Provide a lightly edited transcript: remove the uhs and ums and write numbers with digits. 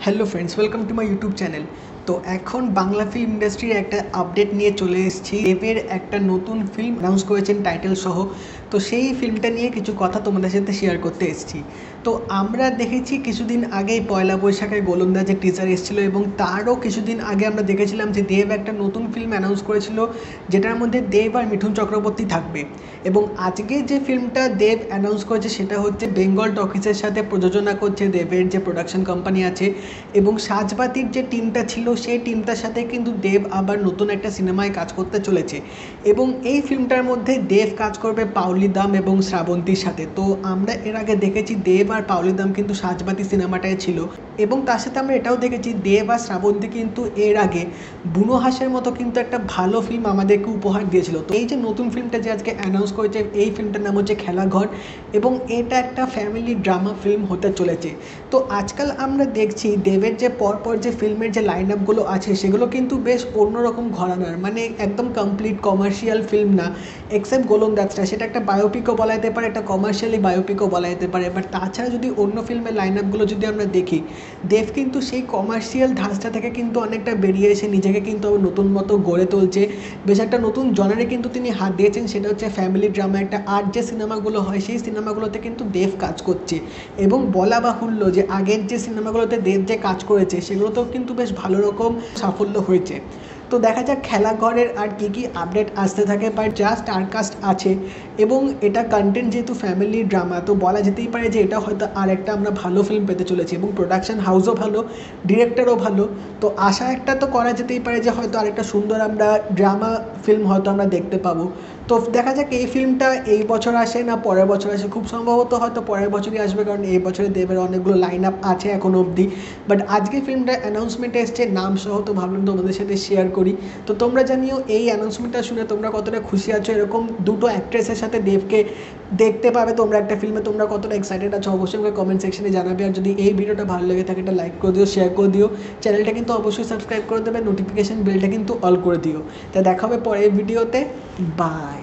Hello friends, welcome to my YouTube channel. তো এখন Bangla film ইন্ডাস্ট্রির একটা আপডেট নিয়ে চলে এসেছি। দেবের একটা নতুন ফিল্ম অ্যানাউন্স করেছেন টাইটেল সহ। তো সেই ফিল্মটা নিয়ে কিছু কথা তোমাদের সাথে শেয়ার করতে এসেছি। তো আমরা দেখেছি কিছুদিন আগেই পয়লা বৈশাখের গোলন্দাজের টিজার এসেছিলো, এবং তারও কিছুদিন আগে আমরা দেখেছিলাম যে দেব একটা নতুন ফিল্ম অ্যানাউন্স করেছিল, যেটার মধ্যে দেব আর মিঠুন চক্রবর্তী থাকবে। এবং আজকে যে ফিল্মটা দেব অ্যানাউন্স করেছে সেটা হচ্ছে বেঙ্গল টকিজের সাথে প্রযোজনা করছে দেবের যে প্রোডাকশন কোম্পানি আছে, এবং সাজবাতির যে টিমটা ছিল সেই টিমটার সাথে কিন্তু দেব আবার নতুন একটা সিনেমায় কাজ করতে চলেছে। এবং এই ফিল্মটার মধ্যে দেব কাজ করবে পাওলি দাম এবং শ্রাবন্তীর সাথে। তো আমরা এর আগে দেখেছি দেব আর পাওলি দাম কিন্তু সাজবাতি সিনেমাটায় ছিল, এবং তার সাথে আমরা এটাও দেখেছি দেব আর শ্রাবন্তী কিন্তু এর আগে বুনো হাঁসের মতো কিন্তু একটা ভালো ফিল্ম আমাদেরকে উপহার দিয়েছিল। তো এই যে নতুন ফিল্মটা যে আজকে অ্যানাউন্স করেছে, এই ফিল্মটার নাম হচ্ছে খেলাঘর, এবং এটা একটা ফ্যামিলি ড্রামা ফিল্ম হতে চলেছে। তো আজকাল আমরা দেখছি দেবের যে পরপর যে ফিল্মের যে লাইন আপগুলো আছে সেগুলো কিন্তু বেশ অন্যরকম ঘরানার, মানে একদম কমপ্লিট কমার্শিয়াল ফিল্ম না। এক্সেপ্ট গোলন্দাজটা, সেটা একটা বায়োপিকও বলা যেতে পারে, একটা কমার্শিয়ালি বায়োপিকও বলা যেতে পারে। বাট তাছাড়া যদি অন্য ফিল্মের লাইন আপগুলো যদি আমরা দেখি, দেব কিন্তু সেই কমার্শিয়াল ধাঁচটা থেকে কিন্তু অনেকটা বেরিয়ে এসে নিজেকে কিন্তু আবার নতুন মতো গড়ে তুলছে। বেশ একটা নতুন জনারে কিন্তু তিনি হাত দিয়েছেন, সেটা হচ্ছে ফ্যামিলি ড্রামা। একটা আর্ট যে সিনেমাগুলো হয় সেই সিনেমাগুলোতে কিন্তু দেব কাজ করছে। এবং বলা বাহুল্য যে আগের যে সিনেমাগুলোতে দেব যে কাজ করেছে সেগুলোতেও কিন্তু বেশ ভালো রকম সাফল্য হয়েছে। তো দেখা যাক খেলাঘরের আর কী কী আপডেট আসতে থাকে। বাট যা স্টারকাস্ট আছে এবং এটা কন্টেন্ট যেহেতু ফ্যামিলি ড্রামা, তো বলা যেতেই পারে যে এটা হয়তো আর একটা আমরা ভালো ফিল্ম পেতে চলেছি। এবং প্রোডাকশন হাউসও ভালো, ডিরেক্টরও ভালো। তো আশা একটা তো করা যেতেই পারে যে হয়তো আরেকটা সুন্দর আমরা ড্রামা ফিল্ম হয়তো আমরা দেখতে পাবো। তো দেখা যাক এই ফিল্মটা এই বছর আসে না পরের বছর আসে। খুব সম্ভবত হয়তো পরের বছরই আসবে, কারণ এই বছরে দেবের অনেকগুলো লাইন আপ আছে এখনও অবধি। বাট আজকে ফিল্মটা অ্যানাউন্সমেন্ট এসছে নাম সহ, তো ভাবলাম তোমাদের সাথে শেয়ার করি। তো তোমরা জানিও এই অ্যানাউন্সমেন্টটা শুনে তোমরা কতটা খুশি আছো, এরকম দুটো অ্যাক্ট্রেসের সাথে দেবকে দেখতে পাবে তোমরা একটা ফিল্মে, তোমরা কতটা এক্সাইটেড আছো অবশ্যই আমাকে কমেন্ট সেকশনে জানাবে। আর যদি এই ভিডিওটা ভালো লেগে থাকে এটা লাইক করে দিও, শেয়ার করে দিও, চ্যানেলটা কিন্তু অবশ্যই সাবস্ক্রাইব করে দেবে, নোটিফিকেশন বেলটা কিন্তু অল করে দিও। তা দেখা হবে পরের ভিডিওতে। বাই।